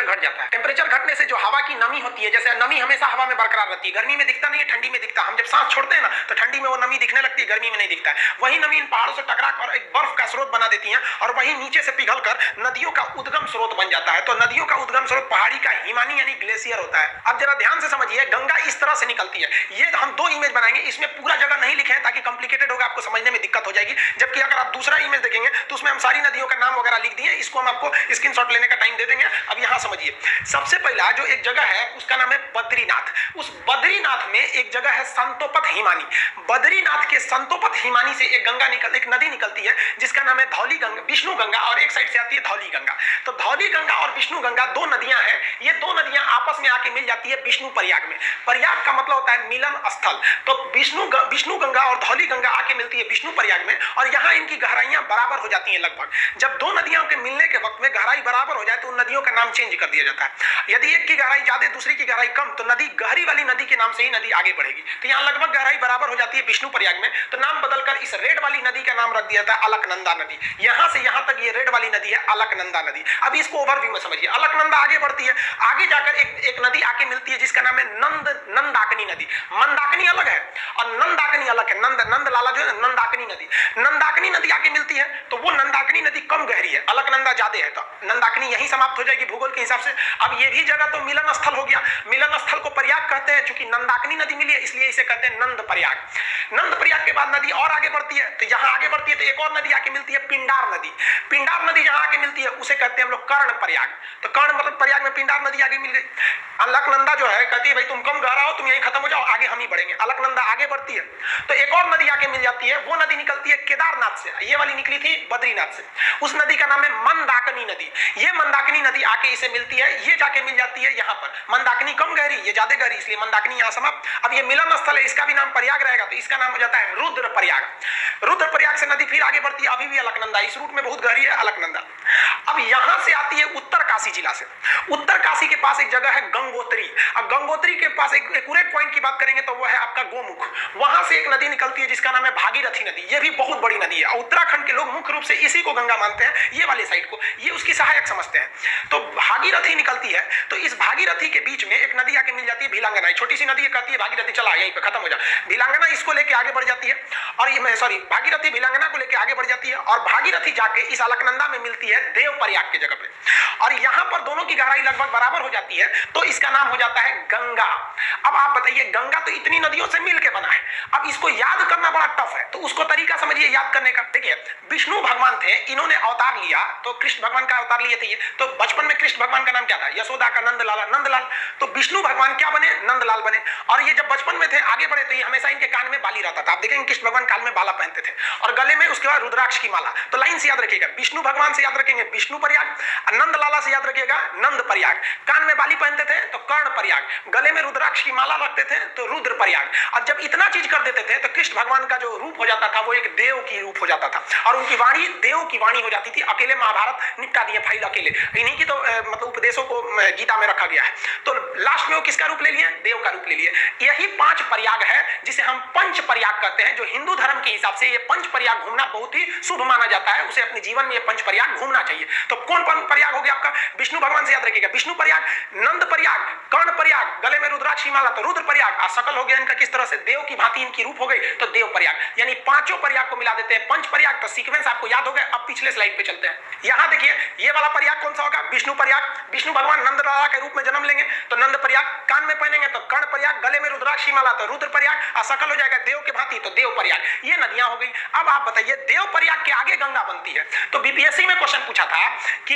घट जाता है। टेम्परेचर घटने से जो हवा की नमी होती है, जैसे नमी हमेशा हवा में बरकरार रहती है, गर्मी में दिखता नहीं है, ठंडी में दिखता है। हम जब सांस छोड़ते हैं ना तो ठंडी में वो नमी दिखने लगती है, गर्मी में नहीं दिखता है। वही नमी इन पहाड़ों से टकरा कर एक बर्फ का स्रोत बना देती है और वही नीचे से पिघल कर नदियों का उद्गम स्रोत बन जाता है। तो नदियों का उद्गम स्रोत पहाड़ी का हिमानी यानी ग्लेशियर होता है। अब जरा ध्यान से समझिए, गंगा इस तरह से निकलती है। ये हम दो इमेज बनाएंगे, इसमें पूरा जगह नहीं लिखे हैं ताकि कॉम्प्लिकेटेड होगा, आपको समझने में दिक्कत हो जाएगी। जबकि अगर आप दूसरा इमेज देखेंगे तो उसमें हम सारी नदियों का नाम वगैरह लिख दिए, इसको हम आपको स्क्रीनशॉट लेने का टाइम दे देंगे। अब यहां समझिए, सबसे पहला जो एक जगह है उसका नाम है बद्रीनाथ। उस बद्रीनाथ में एक जगह है संतोपत हिमानी। बद्रीनाथ के संतोपत हिमानी से एक नदी निकलती है जिसका नाम है धौली गंगा, विष्णु गंगा, और एक साइड से आती है धौली गंगा। तो धौली गंगा और विष्णु गंगा दो नदियां हैं। ये दो नदियां आपस में आके मिल जाती है विष्णु प्रयाग में। प्रयाग का मतलब होता है मिलन स्थल। तो विष्णु गंगा और धौली गंगा आके मिलती है विष्णु प्रयाग में, और यहाँ इनकी गहराइयां बराबर हो जाती हैं लगभग। जब दो नदियों के मिलने के वक्त में गहराई बराबर हो जाए तो उन नदियों का नाम चेंज कर दिया जाता है। यदि एक की गहराई ज्यादा दूसरी की गहराई कम तो नदी गहरी वाली नदी के नाम से ही नदी आगे बढ़ेगी। तो यहाँ लगभग गहराई बराबर हो जाती है विष्णु प्रयाग में, तो नाम बदलकर इस रेड वाली नदी का नाम रख दिया था अलकनंदा नदी। यहां से यहां तक ये रेड वाली नदी है अलकनंदा नदी। अब इसको ओवरव्यू में समझिए। अलकनंदा आगे बढ़ती है, आगे जाकर एक नदी आके मिलती है जिसका नाम है नंदाकिनी नदी। मंदाकिनी अलग है और नंदाकिनी अलग है। नंद लाला जो है नंदाकिनी नदी, नंदाकिनी नदी आके मिलती है तो वो नंदाकिनी नदी कम गहरी है, अलकनंदा ज्यादा है, तो नंदाकिनी यहीं समाप्त हो जाएगी भूगोल के हिसाब से। अब ये भी जगह तो मिलन स्थल हो गया। मिलन स्थल को प्रयाग कहते हैं, चूंकि नंदाकिनी नदी मिली है इसलिए इसे कहते हैं नंद प्रयाग। नंद प्रयाग के बाद नदी और आगे बढ़ती है, तो यहां आगे बढ़ती है तो एक और नदी आके मिलती है पिंडार नदी। पिंडार नदी जहां आके मिलती है उसे कहते हैं हम लोग कर्ण प्रयाग। तो कर्ण मतलब प्रयाग में पिंडार नदी आगे मिल गई। अलकनंदा जो है कहती है भाई तुम कम गहरा हो, तुम यहीं खत्म हो जाओ, आगे हम ही बढ़ेंगे। अलकनंदा आगे बढ़ती है तो एक और नदी आके मिल जाती है, वो नदी निकलती है केदारनाथ से। ये वाली निकली थी बद्रीनाथ से। उस नदी का नाम है मंदाकिनी नदी। ये मंदाकिनी नदी आके इसे मिलती है, ये जाके मिल जाती है यहाँ पर। मंदाकिनी कम गहरी, ये ज्यादा गहरी, इसलिए मंदाकिनी यहाँ समाप्त। अब ये मिलन स्थल है, इसका भी नाम प्रयाग रहेगा, तो इसका नाम हो जाता है रुद्र प्रयाग। रुद्र प्रयाग से नदी फिर आगे बढ़ती है, अभी भी अलकनंदा, इस रूट में बहुत गहरी है अलकनंदा। अब यहां से आती है उत्तर काशी जिला से। उत्तर काशी के पास एक जगह है गंगोत्री। अब गंगोत्री के पास एक एक्यूरेट पॉइंट की बात करेंगे तो वो है आपका गोमुख। वहां से एक नदी निकलती है जिसका नाम है भागीरथी नदी। ये भी बहुत बड़ी नदी है। उत्तराखंड के लोग मुख्य रूप से इसी को गंगा मानते हैं, ये वाले साइड को, ये उसकी सहायक समझते हैं। तो भागीरथी निकलती है, तो इस भागीरथी के बीच में एक नदी आके मिल जाती है भिलांगना। छोटी सी नदी कहती है भागीरथी चला यहीं पे खत्म हो जा। भिलांगना इसको लेके आगे बढ़ जाती है, और ये भागीरथी भिलांगना को लेके आगे बढ़ जाती है, और भागीरथी जाके इस अलकनंदा में मिलती है देव प्रयाग की जगह पे, और यहां पर दोनों की गहराई लगभग बराबर हो जाती है, तो इसका नाम हो जाता है गंगा। अब आप बताइए, गंगा तो इतनी नदियों से मिलकर बना है, अब इसको याद करना बड़ा टफ है, तो उसको तरीका समझिए याद करने का। देखिए, विष्णु भगवान थे, इन्होंने अवतार लिया, तो कृष्ण भगवान का अवतार लिए थे ये। तो बचपन में कृष्ण भगवान का नाम क्या था? यशोदा का नंदलाल, नंदलाल। तो विष्णु भगवान क्या बने? नंदलाल बने। और ये जब बचपन में थे आगे बढ़े तो ये हमेशा इनके कान में बाली रहता था। आप देखेंगे कृष्ण भगवान कान में बाला पहनते थे, और गले में उसके बाद रुद्राक्ष की माला। तो लाइन से याद रखिएगा, विष्णु भगवान से याद रखेंगे विष्णु प्रयाग, नंदलाला से याद रखिएगा नंद प्रयाग, कान में बाली पहनते थे तो कर्ण प्रयाग, गले में रुद्राक्ष की माला रखते थे तो रुद्र प्रयाग। और जब इतना चीज कर देते थे तो कृष्ण भगवान का जो रूप हो जाता था वो एक देव की रूप हो जाता था, और उनकी वाणी देव की वाणी हो जाती थी। अकेले महाभारत निपटा दिए फाइल अकेले, इन्हीं की तो मतलब उपदेशों को गीता में रखा गया है। तो लास्ट में वो किसका रूप ले लिए? देव का रूप ले लिए। यही 5 प्रयाग है जिसे हम पंच प्रयाग कहते हैं। जो हिंदू धर्म के हिसाब से ये पंच प्रयाग घूमना बहुत ही शुभ माना जाता है, उसे अपने जीवन में ये पंच प्रयाग घूमना चाहिए। तो कौन प्रयाग हो गया आपका? विष्णु भगवान से याद रखिएगा विष्णु प्रयाग, नंद प्रयाग, कर्ण प्रयाग, गले में रुद्राक्ष की माला तो रुद्र प्रयाग, और सकल हो गया इनका किस तरह से देव की भांति इनकी रूप हो गई तो देव प्रयाग। यानी पांचों प्रयाग को मिला देते हैं पंच प्रयाग। तो सीक्वेंस आपको याद हो गया। अब पिछले स्लाइड पे चलते हैं। यहां देखिए, ये वाला प्रयाग कौन सा होगा? विष्णु प्रयाग। विष्णु भगवान नंदलाला के रूप में जन्म लेंगे तो नंद प्रयाग, कान में पहनेंगे तो कर्ण प्रयाग, गले में रुद्राक्ष की माला तो रुद्र प्रयाग, और सकल हो जाएगा देव के भांति तो देव प्रयाग। ये नदियां हो गई। अब आप बताइए, देव प्रयाग के आगे गंगा बनती है। तो बीपीएससी में क्वेश्चन पूछा था कि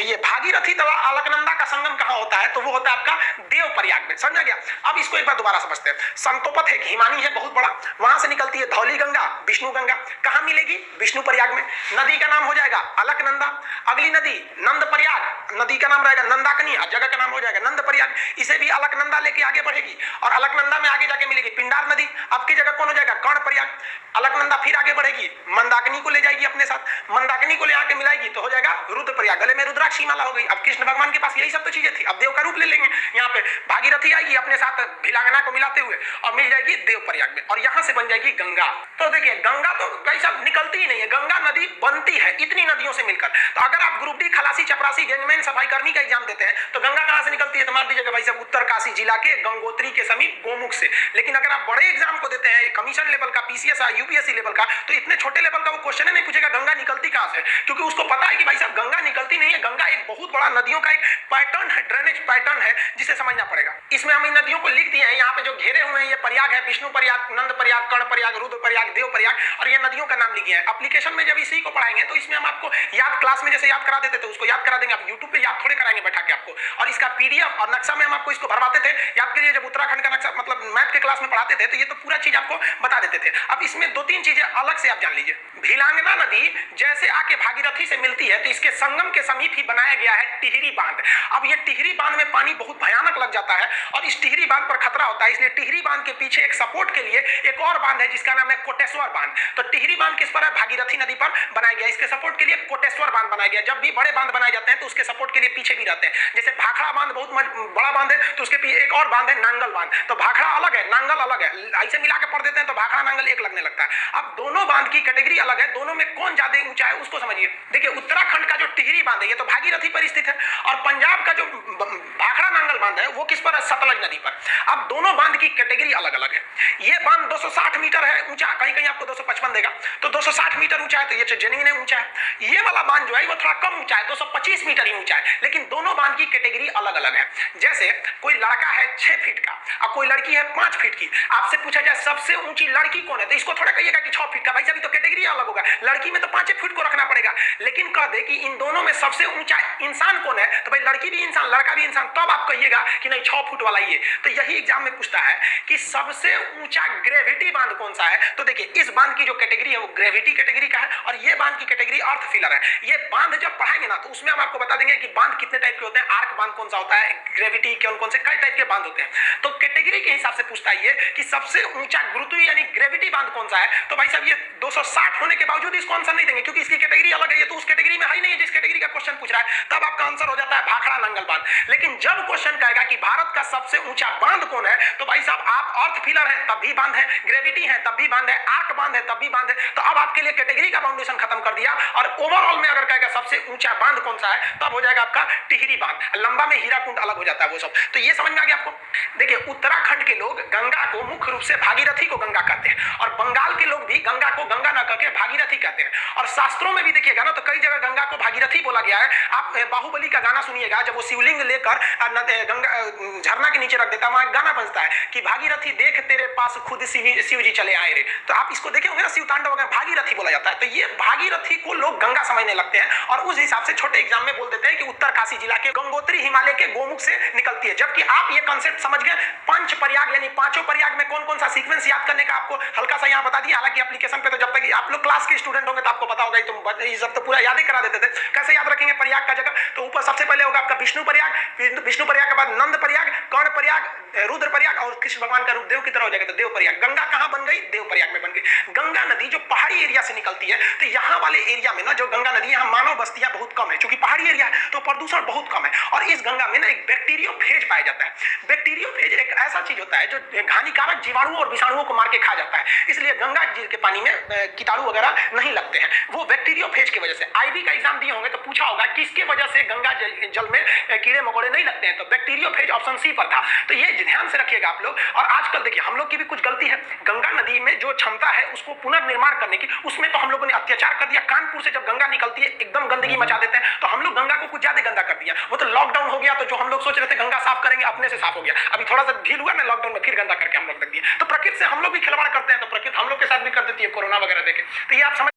ये भागीरथी तथा अलकनंदा का संगम कहां होता है? तो वो होता है आपका देव प्रयाग में। समझा गया? अब इसको एक बार दोबारा समझते हैं। संतोपत एक हिमानी है बहुत बड़ा, वहां से निकलती है धौली गंगा, विष्णु गंगा। कहां मिलेगी? विष्णु प्रयाग में। नदी का नाम हो जाएगा अलकनंदा। अगली नदी नंद प्रयाग, नदी का नाम रहेगा नंदाकिनी, जगह का नाम हो जाएगा नंद प्रयाग। इसे भी अलकनंदा लेके आगे बढ़ेगी, और अलकनंदा में आगे जाके मिलेगी पिंडार नदी। आपकी जगह कौन हो जाएगा? कर्ण प्रयाग। अलकनंदा फिर आगे बढ़ेगी, मंदाकिनी को ले जाएगी अपने साथ, मंदाकिनी को ले आके मिलाएगी तो हो जाएगा रुद्र प्रयाग। गले में रुद्राक्ष की माला हो गई। अब कृष्ण भगवान के पास यही सब तो चीजें थी, अब देव का रूप ले लेंगे। यहाँ पे भागीरथी आई जाएगी अपने साथ भिलांगना को मिलाते हुए और मिल जाएगी देवप्रयाग में, और यहां से बन जाएगी गंगा। तो देखिए गंगा तो भाई साहब निकलती ही नहीं है, गंगा नदी बनती है इतनी नदियों से मिलकर। तो अगर आप ग्रुप डी खलासी चपरासी गैंगमैन सफाई कर्मी का एग्जाम देते हैं तो गंगा कहां से निकलती है, तो मान लीजिएगा भाई साहब उत्तरकाशी जिला के गंगोत्री के समीप गोमुख से। लेकिन अगर आप बड़े एग्जाम को देते हैं कमीशन लेवल का, पीसीएस यूपीएससी लेवल का, तो इतने छोटे लेवल का वो क्वेश्चन ही नहीं पूछेगा गंगा निकलती कहां से, क्योंकि उसको पता है कि भाई साहब गंगा निकलती नहीं है, गंगा एक बहुत बड़ा नदियों का एक पैटर्न है, ड्रेनेज पैटर्न है जिसे समझना पड़ेगा। इसमें हम इन नदियों को लिख दिए हैं, यहाँ पे जो घेरे हुए हैं ये प्रयाग है, विष्णु प्रयाग, नंद प्रयाग, कर्ण प्रयाग, रुद्र प्रयाग, देव प्रयाग, और ये नदियों का नाम लिखे हैं। एप्लीकेशन में जब इसी को पढ़ाएंगे तो इसमें हम आपको याद क्लास में जैसे याद करा देते थे उसको याद करा देंगे, आप यूट्यूब पे याद थोड़े कराएंगे बैठा के आपको। और इसका पीडीएफ और नक्शा में हम आपको इसको भरवाते थे, याद करिए जब उत्तराखंड का नक्शा मतलब मैप के क्लास में पढ़ाते थे तो ये तो पूरा चीज आपको बता देते थे। अब इसमें दो तीन चीजें अलग से आप जान लीजिए। भिलांगना नदी जैसे आके भागीरथी से मिलती है तो इसके संगम के समीप ही बनाया गया है टिहरी बांध। अब ये टिहरी बांध में पानी बहुत भयानक लग जाता है और इस टिहरी बांध पर खतरा होता है, इसलिए टिहरी बांध के पीछे एक सपोर्ट के लिए एक और बांध है जिसका नाम है कोटेश्वर बांध। तो टिहरी बांध किस पर है, भागीरथी नदी पर बनाया गया, इसके सपोर्ट के लिए कोटेश्वर बांध बनाया गया। जब भी बड़े बांध बनाए जाते हैं तो उसके सपोर्ट के लिए पीछे भी रहते हैं, जैसे भाखड़ा बांध बहुत बड़ा बांध है तो उसके पीछे एक और बांध है नांगल बांध। तो भाखड़ा अलग है, नांगल अलग है, ऐसे मिला के पढ़ देते हैं तो भाखड़ा नांगल एक लगने लगता है। अब दोनों बांध की कैटेगरी अलग है, दोनों में कौन ज्यादा ऊंचा है उसको समझिए। देखिए उत्तराखंड का जो टिहरी बांध है ये तो भागीरथी पर स्थित है, और पंजाब का जो भाखड़ा नांगल बांध है वो किस पर है, सतलज नदी पर। अब दोनों बांध की कैटेगरी अलग अलग है। ये बांध 260 मीटर है ऊंचा, कहीं कहीं आपको 255 देगा, तो 260 मीटर ऊंचा है, तो ये जेन्युइन है ऊंचा है। ये वाला बांध जो है वो थोड़ा कम ऊंचा है, 225 मीटर ही ऊंचा है, लेकिन दोनों बांध की कैटेगरी अलग अलग है। जैसे कोई लड़का है 6 फीट का और कोई लड़की है 5 फीट की, आपसे पूछा जाए सबसे ऊंची लड़की कौन है तो इसको थोड़ा कहिएगा कि 6 फीट का, भाई साहब तो कैटेगरी अलग होगा, लड़की में तो 5 फीट को रखना पड़ेगा। लेकिन कह दे कि इन दोनों में सबसे ऊंचा इंसान कौन है तो भाई लड़की भी इंसान लड़का भी इंसान, तब आप कहिएगा कि नहीं 6 फुट वाला ये। तो यही एग्जाम में पूछता है कि सबसे ऊंचा ग्रेविटी बांध कौन सा है, तो देखिए इस बांध की जो कैटेगरी है वो ग्रेविटी कैटेगरी का है और ये बांध की कैटेगरी अर्थ फिलर है। ये बांध जब पढ़ाएंगे ना तो उसमें हम आपको बता देंगे कि बांध कितने टाइप के होते हैं, आर्क बांध कौन सा होता है, ग्रेविटी कौन कौन से कई टाइप के बांध होते हैं। तो कैटेगरी के हिसाब से पूछता है ये कि सबसे ऊंचा गुरुत्व यानी ग्रेविटी बांध कौन सा है, तो भाई साहब ये 260 होने के बावजूद इसको आंसर नहीं देंगे क्योंकि इसकी कैटेगरी अलग है, ये तो उस कैटेगरी में है ही नहीं जिस कैटेगरी का क्वेश्चन पूछ रहा है। तब आपका आंसर हो जाता है भाखड़ा नांगल बांध। लेकिन जब क्वेश्चन कहेगा कि भारत का सबसे ऊंचा बांध कौन है तो भाई साहब आप अर्थ फिलर है तब भी बांध है, ग्रेविटी है तब भी बांध है, आर्क बांध है तब भी बांध है। तो अब आपके लिए कैटेगरी का फाउंडेशन खत्म कर दिया और ओवरऑल में अगर कहेगा सबसे ऊंचा बांध कौन सा है तब हो जाएगा आपका टिहरी बांध। लंबा में हीराकुंड अलग हो जाता है वो सब। तो ये समझ में आ गया आपको। देखिए उत्तराखंड के लोग गंगा को मुख्य रूप से भागीरथी को गंगा कहते हैं और बंगाल के लोग भी गंगा को गंगा न कहकर भागीरथी कहते हैं। और शास्त्रों में भी देखिएगा ना तो कई जगह गंगा को भागीरथी बोला गया है। आप बाहुबली का गाना सुनिएगा, जब वो शिवलिंग लेकर गंगा झरना के नीचे रख देता है, वहां गाना बजता है कि भागीरथी देख तेरे पास खुद शिव जी चले आए रे। तो आप इसको देखे होंगे ना, शिव तांडव वगैरह भागीरथी बोला जाता है। तो ये भागीरथी को लोग गंगा समझने लगते हैं और उस हिसाब से छोटे एग्जाम में बोल देते हैं कि उत्तरकाशी जिला के गंगोत्री हिमालय के गोमुख से निकलती है। जबकि आप ये कंसेप्ट समझ गए, पंच प्रयाग यानी पांचों प्रयाग में कौन कौन सा सीक्वेंस याद करने का आपको हल्का सा यहाँ बता दिया। हालांकि एप्लीकेशन पे तो जब तक आप लोग क्लास के स्टूडेंट होंगे तो आपको पता होगा, तुम ये सब तो पूरा याद ही करा देते थे। कैसे याद रखेंगे प्रयाग का जगह, तो ऊपर सबसे पहले होगा आपका विष्णु प्रयाग, विष्णु प्रयाग के बाद नंद प्रयाग, कर्ण प्रयाग, रुद्र प्रयाग और कृष्ण भगवान का रूप देव की तरह हो जाएगा तो देव प्रयाग। गंगा कहां बन गई, देव प्रयाग में बन गई। गंगा नदी जो पहाड़ी एरिया से निकलती है तो यहाँ वाले एरिया में ना जो गंगा नदी यहाँ मानव बस्तियां बहुत कम है, क्योंकि पहाड़ी एरिया है तो प्रदूषण बहुत कम है। और इस गंगा में ना एक बैक्टीरियोफेज पाया जाता है। बैक्टीरियोफेज एक ऐसा चीज होता है जो हानिकारक जीवाणुओं और विषाणुओं को मार के खा जाता है, इसलिए गंगा जी के पानी में कीटाणु वगैरह नहीं लगते हैं, वो बैक्टीरियोफेज की वजह से। आईबी का एग्जाम दिए होंगे तो पूछा होगा किसके वजह से गंगा जल में कीड़े मकोड़े नहीं लगते हैं, तो बैक्टीरियोफेज ऑप्शन सी पर था। तो ये ध्यान से रखिएगा आप लोग। और आजकल देखिए हम लोग की भी कुछ गलती है, गंगा नदी में जो क्षमता है उसको पुनर्निर्माण करने की, उसमें तो हम लोगों ने अत्याचार कर दिया। कानपुर से जब गंगा निकलती है एकदम गंदगी मचा देते हैं, तो हम लोग गंगा को कुछ ज्यादा गंदा कर दिया। वो तो लॉकडाउन हो गया तो जो हम लोग सोच रहे थे गंगा साफ करेंगे अपने से साफ हो गया, अभी थोड़ा सा ढील हुआ ना लॉकडाउन में फिर गंदा करके हम लोग रख दिए। तो प्रकृति से हम लोग भी खिलवाड़ करते हैं तो प्रकृति हम लोग के साथ भी कर देती है कोरोना वगैरह देके। तो ये आप समझ